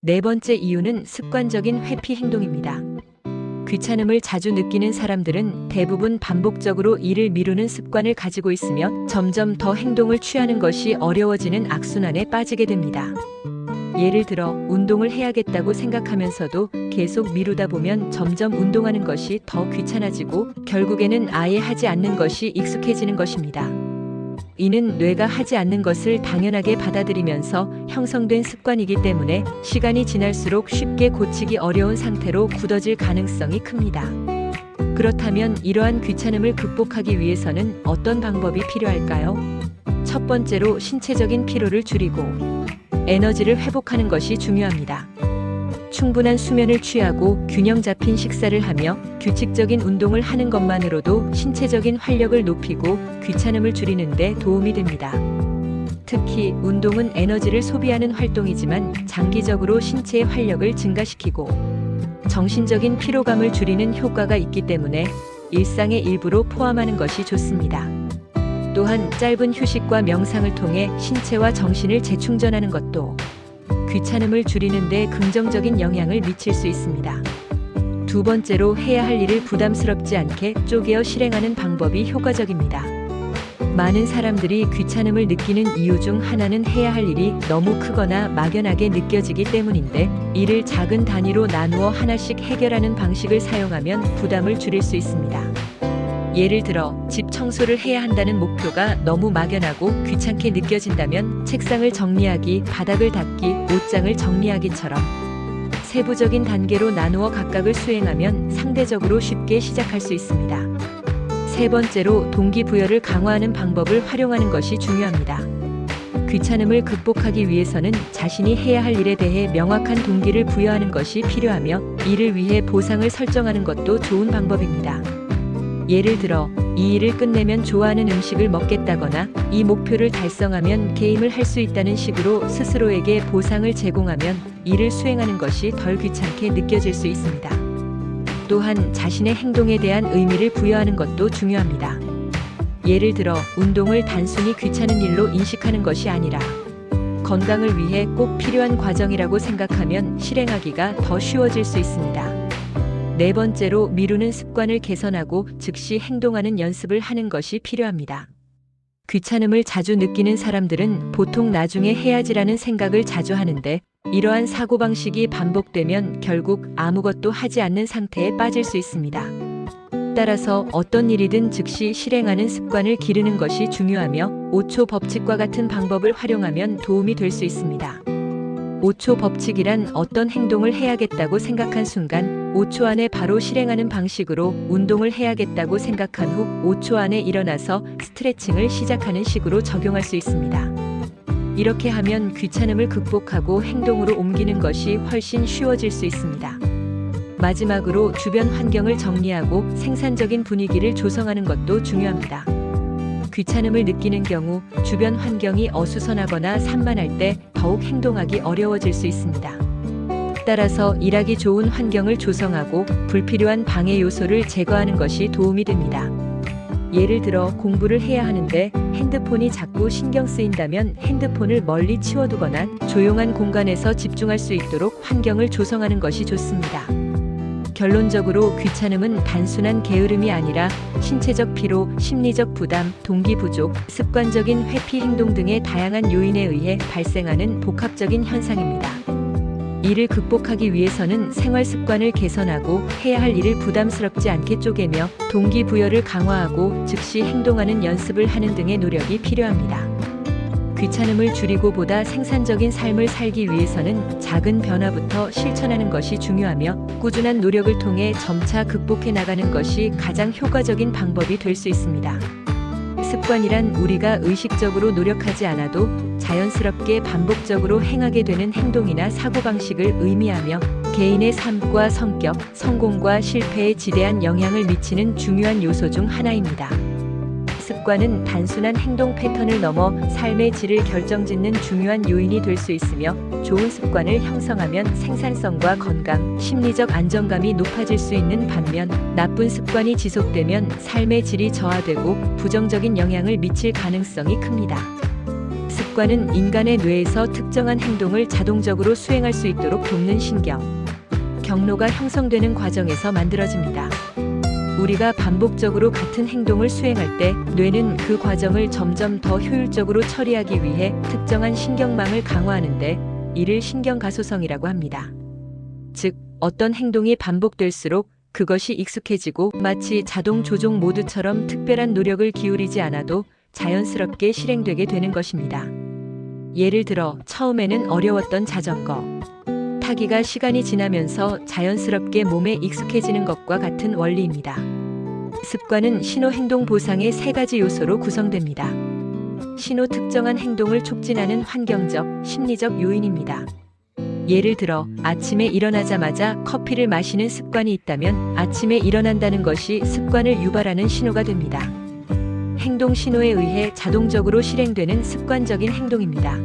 네 번째 이유는 습관적인 회피 행동입니다. 귀찮음을 자주 느끼는 사람들은 대부분 반복적으로 일을 미루는 습관을 가지고 있으며 점점 더 행동을 취하는 것이 어려워지는 악순환에 빠지게 됩니다. 예를 들어 운동을 해야겠다고 생각하면서도 계속 미루다 보면 점점 운동하는 것이 더 귀찮아지고 결국에는 아예 하지 않는 것이 익숙해지는 것입니다. 이는 뇌가 하지 않는 것을 당연하게 받아들이면서 형성된 습관이기 때문에 시간이 지날수록 쉽게 고치기 어려운 상태로 굳어질 가능성이 큽니다. 그렇다면 이러한 귀찮음을 극복하기 위해서는 어떤 방법이 필요할까요? 첫 번째로 신체적인 피로를 줄이고 에너지를 회복하는 것이 중요합니다. 충분한 수면을 취하고 균형 잡힌 식사를 하며 규칙적인 운동을 하는 것만으로도 신체적인 활력을 높이고 귀찮음을 줄이는 데 도움이 됩니다. 특히 운동은 에너지를 소비하는 활동이지만 장기적으로 신체의 활력을 증가시키고 정신적인 피로감을 줄이는 효과가 있기 때문에 일상의 일부로 포함하는 것이 좋습니다. 또한 짧은 휴식과 명상을 통해 신체와 정신을 재충전하는 것도 귀찮음을 줄이는 데 긍정적인 영향을 미칠 수 있습니다. 두 번째로 해야 할 일을 부담스럽지 않게 쪼개어 실행하는 방법이 효과적입니다. 많은 사람들이 귀찮음을 느끼는 이유 중 하나는 해야 할 일이 너무 크거나 막연하게 느껴지기 때문인데, 이를 작은 단위로 나누어 하나씩 해결하는 방식을 사용하면 부담을 줄일 수 있습니다. 예를 들어 집 청소를 해야 한다는 목표가 너무 막연하고 귀찮게 느껴진다면 책상을 정리하기, 바닥을 닦기, 옷장을 정리하기처럼 세부적인 단계로 나누어 각각을 수행하면 상대적으로 쉽게 시작할 수 있습니다. 세 번째로 동기부여를 강화하는 방법을 활용하는 것이 중요합니다. 귀찮음을 극복하기 위해서는 자신이 해야 할 일에 대해 명확한 동기를 부여하는 것이 필요하며, 이를 위해 보상을 설정하는 것도 좋은 방법입니다. 예를 들어 이 일을 끝내면 좋아하는 음식을 먹겠다거나 이 목표를 달성하면 게임을 할 수 있다는 식으로 스스로에게 보상을 제공하면 일을 수행하는 것이 덜 귀찮게 느껴질 수 있습니다. 또한 자신의 행동에 대한 의미를 부여하는 것도 중요합니다. 예를 들어 운동을 단순히 귀찮은 일로 인식하는 것이 아니라 건강을 위해 꼭 필요한 과정이라고 생각하면 실행하기가 더 쉬워질 수 있습니다. 네 번째로 미루는 습관을 개선하고 즉시 행동하는 연습을 하는 것이 필요합니다. 귀찮음을 자주 느끼는 사람들은 보통 나중에 해야지라는 생각을 자주 하는데, 이러한 사고방식이 반복되면 결국 아무것도 하지 않는 상태에 빠질 수 있습니다. 따라서 어떤 일이든 즉시 실행하는 습관을 기르는 것이 중요하며 5초 법칙과 같은 방법을 활용하면 도움이 될 수 있습니다. 5초 법칙이란 어떤 행동을 해야겠다고 생각한 순간 5초 안에 바로 실행하는 방식으로, 운동을 해야겠다고 생각한 후 5초 안에 일어나서 스트레칭을 시작하는 식으로 적용할 수 있습니다. 이렇게 하면 귀찮음을 극복하고 행동으로 옮기는 것이 훨씬 쉬워질 수 있습니다. 마지막으로 주변 환경을 정리하고 생산적인 분위기를 조성하는 것도 중요합니다. 귀찮음을 느끼는 경우 주변 환경이 어수선하거나 산만할 때 더욱 행동하기 어려워질 수 있습니다. 따라서 일하기 좋은 환경을 조성하고 불필요한 방해 요소를 제거하는 것이 도움이 됩니다. 예를 들어 공부를 해야 하는데 핸드폰이 자꾸 신경 쓰인다면 핸드폰을 멀리 치워두거나 조용한 공간에서 집중할 수 있도록 환경을 조성하는 것이 좋습니다. 결론적으로 귀찮음은 단순한 게으름이 아니라 신체적 피로, 심리적 부담, 동기 부족, 습관적인 회피 행동 등의 다양한 요인에 의해 발생하는 복합적인 현상입니다. 이를 극복하기 위해서는 생활 습관을 개선하고 해야 할 일을 부담스럽지 않게 쪼개며 동기부여를 강화하고 즉시 행동하는 연습을 하는 등의 노력이 필요합니다. 귀찮음을 줄이고 보다 생산적인 삶을 살기 위해서는 작은 변화부터 실천하는 것이 중요하며, 꾸준한 노력을 통해 점차 극복해 나가는 것이 가장 효과적인 방법이 될 수 있습니다. 습관이란 우리가 의식적으로 노력하지 않아도 자연스럽게 반복적으로 행하게 되는 행동이나 사고방식을 의미하며, 개인의 삶과 성격, 성공과 실패에 지대한 영향을 미치는 중요한 요소 중 하나입니다. 습관은 단순한 행동 패턴을 넘어 삶의 질을 결정짓는 중요한 요인이 될 수 있으며, 좋은 습관을 형성하면 생산성과 건강, 심리적 안정감이 높아질 수 있는 반면, 나쁜 습관이 지속되면 삶의 질이 저하되고 부정적인 영향을 미칠 가능성이 큽니다. 습관은 인간의 뇌에서 특정한 행동을 자동적으로 수행할 수 있도록 돕는 경로가 형성되는 과정에서 만들어집니다. 우리가 반복적으로 같은 행동을 수행할 때 뇌는 그 과정을 점점 더 효율적으로 처리하기 위해 특정한 신경망을 강화하는데 이를 신경가소성이라고 합니다. 즉, 어떤 행동이 반복될수록 그것이 익숙해지고 마치 자동 조종 모드처럼 특별한 노력을 기울이지 않아도 자연스럽게 실행되게 되는 것입니다. 예를 들어 처음에는 어려웠던 자전거 타기가 시간이 지나면서 자연스럽게 몸에 익숙해지는 것과 같은 원리입니다. 습관은 신호행동 보상의 세 가지 요소로 구성됩니다. 신호 특정한 행동을 촉진하는 환경적, 심리적 요인입니다. 예를 들어 아침에 일어나자마자 커피를 마시는 습관이 있다면 아침에 일어난다는 것이 습관을 유발하는 신호가 됩니다. 행동 신호에 의해 자동적으로 실행되는 습관적인 행동입니다.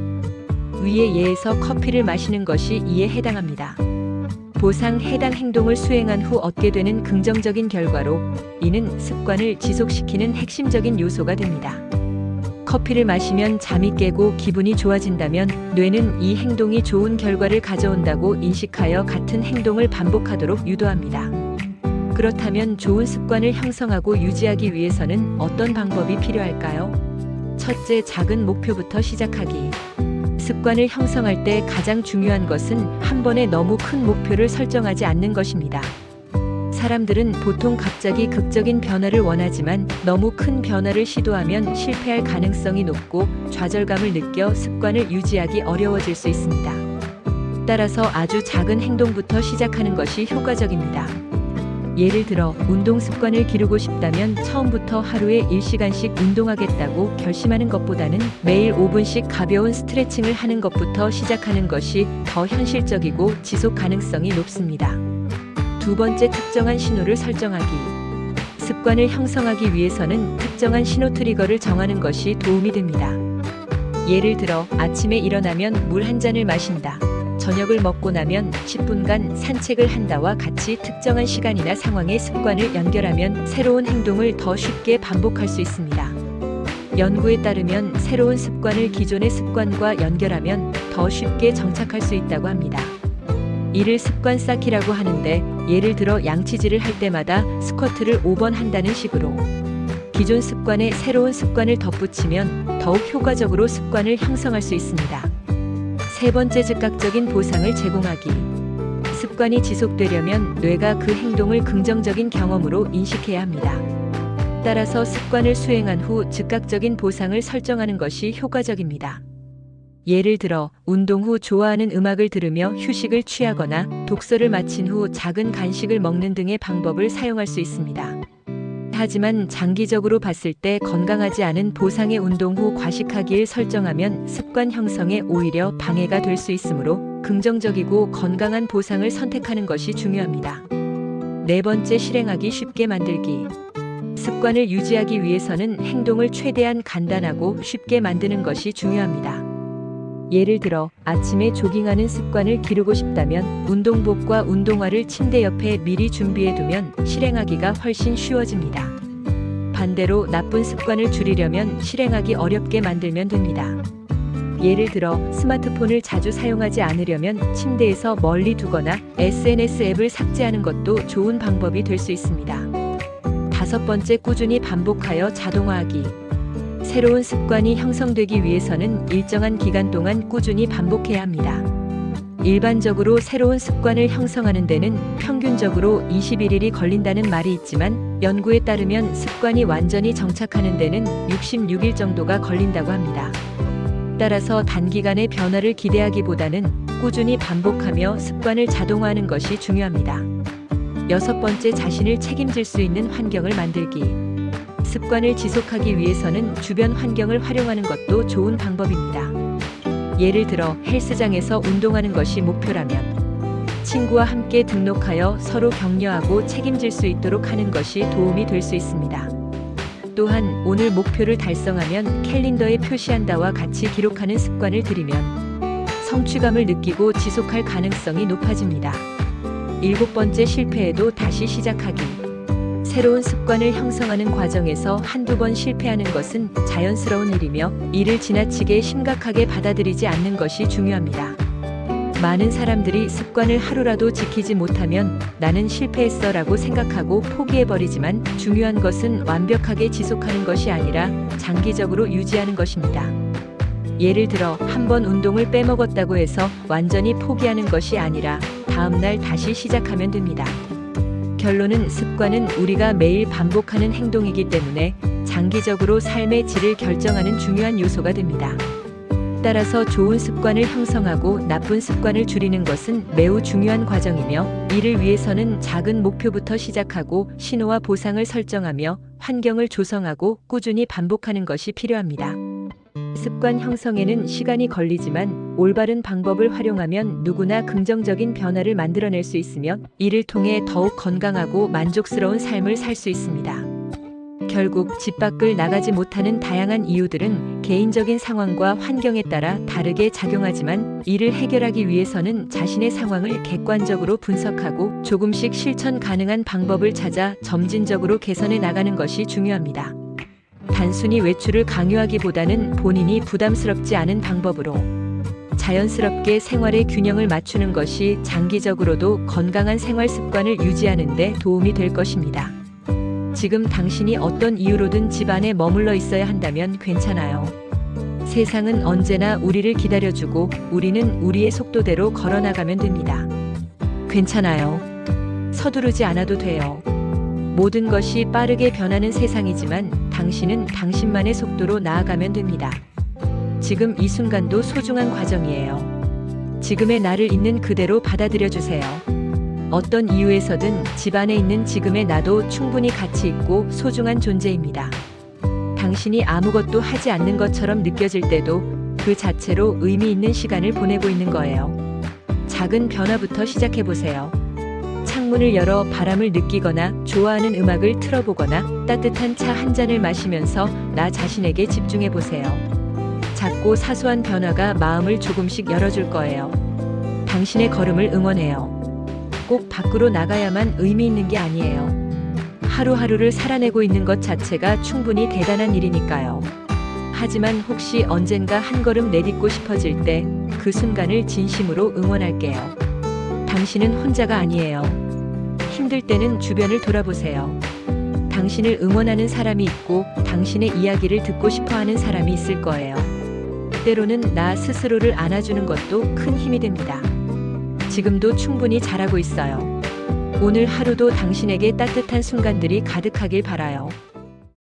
위의 예에서 커피를 마시는 것이 이에 해당합니다. 보상 해당 행동을 수행한 후 얻게 되는 긍정적인 결과로 이는 습관을 지속시키는 핵심적인 요소가 됩니다. 커피를 마시면 잠이 깨고 기분이 좋아진다면 뇌는 이 행동이 좋은 결과를 가져온다고 인식하여 같은 행동을 반복하도록 유도합니다. 그렇다면 좋은 습관을 형성하고 유지하기 위해서는 어떤 방법이 필요할까요? 첫째, 작은 목표부터 시작하기. 습관을 형성할 때 가장 중요한 것은 한 번에 너무 큰 목표를 설정하지 않는 것입니다. 사람들은 보통 갑자기 극적인 변화를 원하지만 너무 큰 변화를 시도하면 실패할 가능성이 높고 좌절감을 느껴 습관을 유지하기 어려워질 수 있습니다. 따라서 아주 작은 행동부터 시작하는 것이 효과적입니다. 예를 들어 운동 습관을 기르고 싶다면 처음부터 하루에 1시간씩 운동하겠다고 결심하는 것보다는 매일 5분씩 가벼운 스트레칭을 하는 것부터 시작하는 것이 더 현실적이고 지속 가능성이 높습니다. 두 번째, 특정한 신호를 설정하기. 습관을 형성하기 위해서는 특정한 신호 트리거를 정하는 것이 도움이 됩니다. 예를 들어 아침에 일어나면 물 한 잔을 마신다. 저녁을 먹고 나면 10분간 산책을 한다와 같이 특정한 시간이나 상황에 습관을 연결하면 새로운 행동을 더 쉽게 반복할 수 있습니다. 연구에 따르면 새로운 습관을 기존의 습관과 연결하면 더 쉽게 정착할 수 있다고 합니다. 이를 습관 쌓기라고 하는데 예를 들어 양치질을 할 때마다 스쿼트를 5번 한다는 식으로 기존 습관에 새로운 습관을 덧붙이면 더욱 효과적으로 습관을 형성할 수 있습니다. 세 번째, 즉각적인 보상을 제공하기. 습관이 지속되려면 뇌가 그 행동을 긍정적인 경험으로 인식해야 합니다. 따라서 습관을 수행한 후 즉각적인 보상을 설정하는 것이 효과적입니다. 예를 들어 운동 후 좋아하는 음악을 들으며 휴식을 취하거나 독서를 마친 후 작은 간식을 먹는 등의 방법을 사용할 수 있습니다. 하지만 장기적으로 봤을 때 건강하지 않은 보상의 운동 후 과식하기를 설정하면 습관 형성에 오히려 방해가 될 수 있으므로 긍정적이고 건강한 보상을 선택하는 것이 중요합니다. 네 번째, 실행하기 쉽게 만들기. 습관을 유지하기 위해서는 행동을 최대한 간단하고 쉽게 만드는 것이 중요합니다. 예를 들어 아침에 조깅하는 습관을 기르고 싶다면 운동복과 운동화를 침대 옆에 미리 준비해두면 실행하기가 훨씬 쉬워집니다. 반대로 나쁜 습관을 줄이려면 실행하기 어렵게 만들면 됩니다. 예를 들어 스마트폰을 자주 사용하지 않으려면 침대에서 멀리 두거나 SNS 앱을 삭제하는 것도 좋은 방법이 될 수 있습니다. 다섯 번째, 꾸준히 반복하여 자동화하기. 새로운 습관이 형성되기 위해서는 일정한 기간 동안 꾸준히 반복해야 합니다. 일반적으로 새로운 습관을 형성하는 데는 평균적으로 21일이 걸린다는 말이 있지만 연구에 따르면 습관이 완전히 정착하는 데는 66일 정도가 걸린다고 합니다. 따라서 단기간의 변화를 기대하기보다는 꾸준히 반복하며 습관을 자동화하는 것이 중요합니다. 여섯 번째, 자신을 책임질 수 있는 환경을 만들기. 습관을 지속하기 위해서는 주변 환경을 활용하는 것도 좋은 방법입니다. 예를 들어 헬스장에서 운동하는 것이 목표라면 친구와 함께 등록하여 서로 격려하고 책임질 수 있도록 하는 것이 도움이 될 수 있습니다. 또한 오늘 목표를 달성하면 캘린더에 표시한다와 같이 기록하는 습관을 들이면 성취감을 느끼고 지속할 가능성이 높아집니다. 일곱 번째, 실패해도 다시 시작하기. 새로운 습관을 형성하는 과정에서 한두 번 실패하는 것은 자연스러운 일이며 이를 지나치게 심각하게 받아들이지 않는 것이 중요합니다. 많은 사람들이 습관을 하루라도 지키지 못하면 나는 실패했어 라고 생각하고 포기해버리지만 중요한 것은 완벽하게 지속하는 것이 아니라 장기적으로 유지하는 것입니다. 예를 들어 한 번 운동을 빼먹었다고 해서 완전히 포기하는 것이 아니라 다음날 다시 시작하면 됩니다. 결론은 습관은 우리가 매일 반복하는 행동이기 때문에 장기적으로 삶의 질을 결정하는 중요한 요소가 됩니다. 따라서 좋은 습관을 형성하고 나쁜 습관을 줄이는 것은 매우 중요한 과정이며 이를 위해서는 작은 목표부터 시작하고 신호와 보상을 설정하며 환경을 조성하고 꾸준히 반복하는 것이 필요합니다. 습관 형성에는 시간이 걸리지만 올바른 방법을 활용하면 누구나 긍정적인 변화를 만들어낼 수 있으며 이를 통해 더욱 건강하고 만족스러운 삶을 살 수 있습니다. 결국 집 밖을 나가지 못하는 다양한 이유들은 개인적인 상황과 환경에 따라 다르게 작용하지만 이를 해결하기 위해서는 자신의 상황을 객관적으로 분석하고 조금씩 실천 가능한 방법을 찾아 점진적으로 개선해 나가는 것이 중요합니다. 단순히 외출을 강요하기보다는 본인이 부담스럽지 않은 방법으로 자연스럽게 생활의 균형을 맞추는 것이 장기적으로도 건강한 생활 습관을 유지하는 데 도움이 될 것입니다. 지금 당신이 어떤 이유로든 집 안에 머물러 있어야 한다면 괜찮아요. 세상은 언제나 우리를 기다려주고 우리는 우리의 속도대로 걸어나가면 됩니다. 괜찮아요. 서두르지 않아도 돼요. 모든 것이 빠르게 변하는 세상이지만 당신은 당신만의 속도로 나아가면 됩니다. 지금 이 순간도 소중한 과정이에요. 지금의 나를 있는 그대로 받아들여 주세요. 어떤 이유에서든 집 안에 있는 지금의 나도 충분히 가치 있고 소중한 존재입니다. 당신이 아무것도 하지 않는 것처럼 느껴질 때도 그 자체로 의미 있는 시간을 보내고 있는 거예요. 작은 변화부터 시작해보세요. 창문을 열어 바람을 느끼거나 좋아하는 음악을 틀어보거나 따뜻한 차 한 잔을 마시면서 나 자신에게 집중해보세요. 작고 사소한 변화가 마음을 조금씩 열어줄 거예요. 당신의 걸음을 응원해요. 꼭 밖으로 나가야만 의미 있는 게 아니에요. 하루하루를 살아내고 있는 것 자체가 충분히 대단한 일이니까요. 하지만 혹시 언젠가 한 걸음 내딛고 싶어질 때 그 순간을 진심으로 응원할게요. 당신은 혼자가 아니에요. 힘들 때는 주변을 돌아보세요. 당신을 응원하는 사람이 있고 당신의 이야기를 듣고 싶어 하는 사람이 있을 거예요. 때로는 나 스스로를 안아주는 것도 큰 힘이 됩니다. 지금도 충분히 잘하고 있어요. 오늘 하루도 당신에게 따뜻한 순간들이 가득하길 바라요.